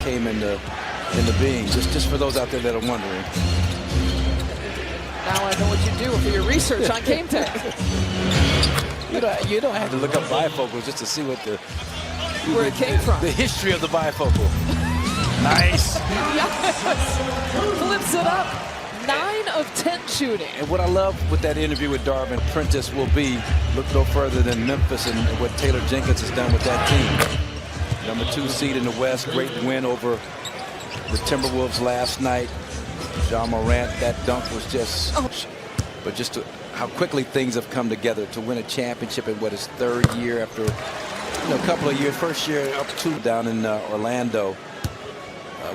came into being. Just for those out there that are wondering. Now I know what you do for your research on game tech. You don't have to look up bifocals just to see what where it came from. The history of the bifocal. Nice. Yes. Flips it up. 9 of 10 shooting. And what I love with that interview with Darvin Prentice will be, look no further than Memphis and what Taylor Jenkins has done with that team. #2 seed in the West, great win over the Timberwolves last night. John Morant, that dunk was just, but just how quickly things have come together to win a championship in what his 3rd year after a couple of years. First year up 2 down in Orlando.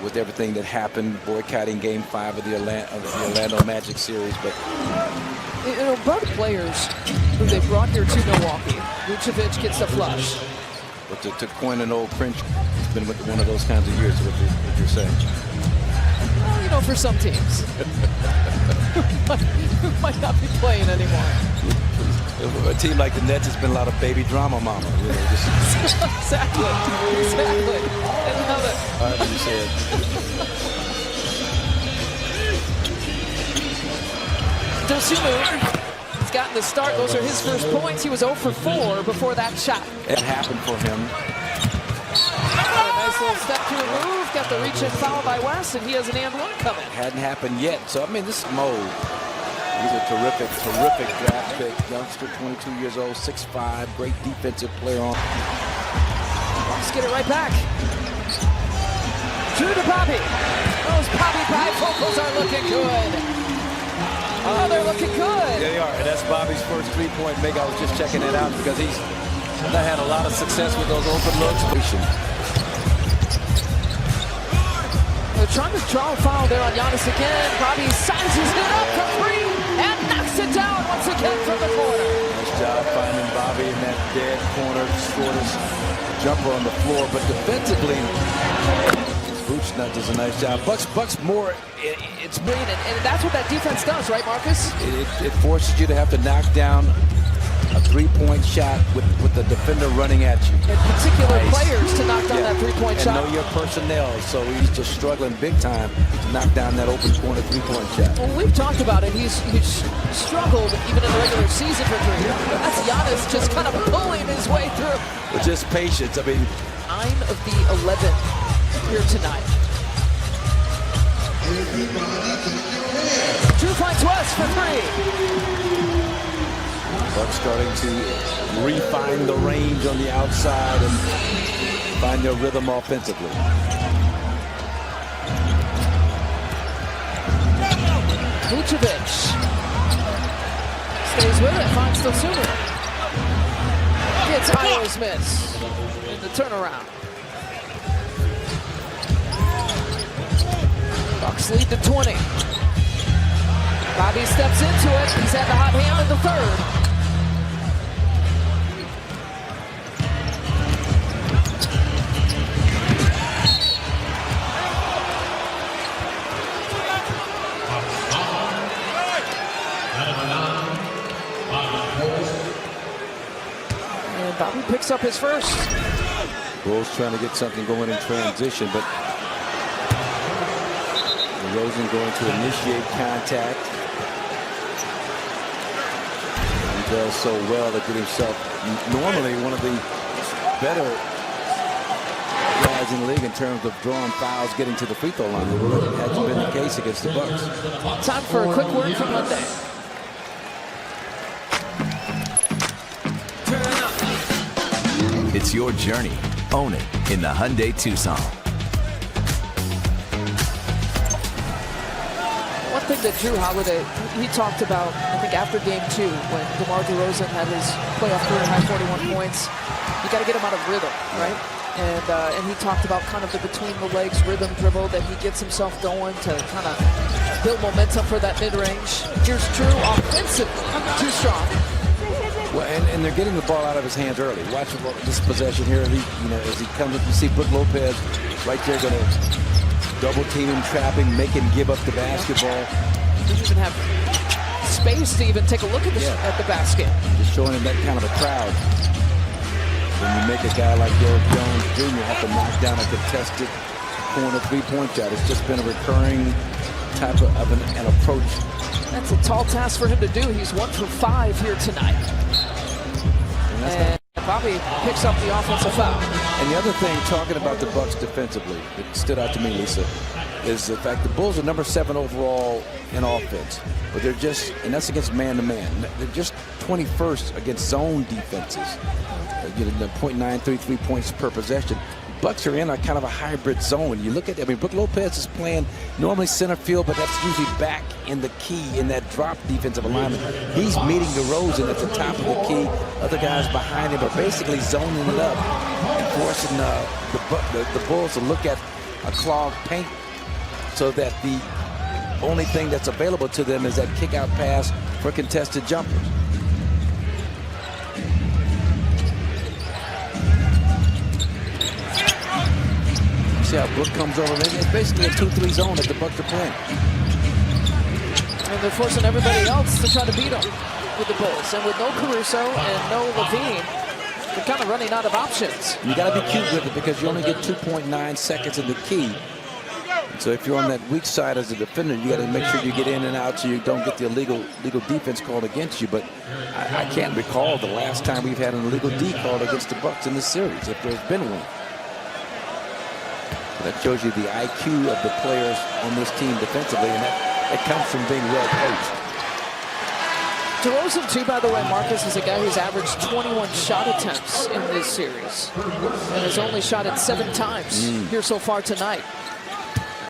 With everything that happened, boycotting Game 5 of the Orlando Magic series. But both players who they brought here to Milwaukee, Vucevic gets the flush. But to coin an old French, it's been one of those kinds of years. What you're saying? Well, for some teams, who might not be playing anymore. A team like the Nets has been a lot of baby drama, mama. Exactly. And now that. However you say it. Dosunmu, he's gotten the start. Those are his first points. He was 0 for 4 before that shot. It happened for him. Nice little step to remove. Got the reach-in foul by West, and he has an and-one coming. Hadn't happened yet. So, I mean, this is Mo. He's a terrific draft pick. Youngster, 22 years old, 6'5", great defensive player on. Let's get it right back. Drew to Bobby. Those Bobby bifocals are looking good. Oh, they're looking good. Yeah, they are. And that's Bobby's first three-point make. I was just checking it out because he's not had a lot of success with those open looks. They're trying to draw a foul there on Giannis again. Bobby sizes it up for 3 and knocks it down once again from the corner. Nice job finding Bobby in that dead corner, shortest jumper on the floor. But defensively, Vucevic does a nice job. Bucks more. It's brilliant, and that's what that defense does, right, Marcus? It forces you to have to knock down a three-point shot with the defender running at you. And particular players to knock down that three-point shot. And know your personnel, so he's just struggling big time to knock down that open corner three-point shot. Well, we've talked about it. He's struggled even in the regular season for 3. That's Giannis just kind of pulling his way through. With just patience. I mean, 9 of the 11 here tonight. Drew finds West for 3. Bucks starting to refine the range on the outside and find their rhythm offensively. Vucevic stays with it, finds Dosunmu. Gets Iowa's miss in the turnaround. Bucks lead to 20. Bobby steps into it. He's had the hot hand in the 3rd. And Bobby picks up his first. Bulls trying to get something going in transition, but Rosen going to initiate contact. He does so well to get himself normally one of the better guys in the league in terms of drawing fouls, getting to the free throw line. It hasn't been the case against the Bucks. Time for a quick word from Monday. It's your journey. Own it in the Hyundai Tucson. One thing that Drew Holiday, he talked about, I think after game 2, when DeMar DeRozan had his playoff career high 41 points, you got to get him out of rhythm, right? And he talked about kind of the between the legs rhythm dribble that he gets himself going to kind of build momentum for that mid-range. Here's Drew offensively, too strong. Well, and they're getting the ball out of his hands early. Watch this possession here. As he comes up, you see Brook Lopez right there going to double team him, trap him, make him give up the basketball. He didn't even have space to even take a look at the basket. Just showing him that kind of a crowd. When you make a guy like Derrick Jones Jr. have to knock down a contested pulling a three-point shot. It's just been a recurring type of an approach. That's a tall task for him to do. He's 1 for 5 here tonight. And Bobby picks up the offensive foul. And the other thing, talking about the Bucks defensively, that stood out to me, Lisa, is the fact the Bulls are number 7 overall in offense, but they're just, and that's against man-to-man. They're just 21st against zone defenses. You know, 0.933 points per possession. Bucks are in a kind of a hybrid zone. You look at, I mean, Brook Lopez is playing normally center field, but that's usually back in the key in that drop defensive alignment. He's meeting DeRozan at the top of the key. Other guys behind him are basically zoning it up and forcing the Bulls to look at a clogged paint, so that the only thing that's available to them is that kick-out pass for contested jumpers. See how Brook comes over. It's basically a 2-3 zone that the Bucks are playing. And they're forcing everybody else to try to beat them with the Bulls. And with no Caruso and no Levine, they're kind of running out of options. You got to be cute with it because you only get 2.9 seconds in the key. So if you're on that weak side as a defender, you got to make sure you get in and out so you don't get the illegal defense called against you. But I can't recall the last time we've had an illegal D called against the Bucks in this series, if there's been one. That shows you the IQ of the players on this team defensively, and that comes from being well coached. DeRozan, too, by the way, Marcus, is a guy who's averaged 21 shot attempts in this series and has only shot it 7 times here so far tonight.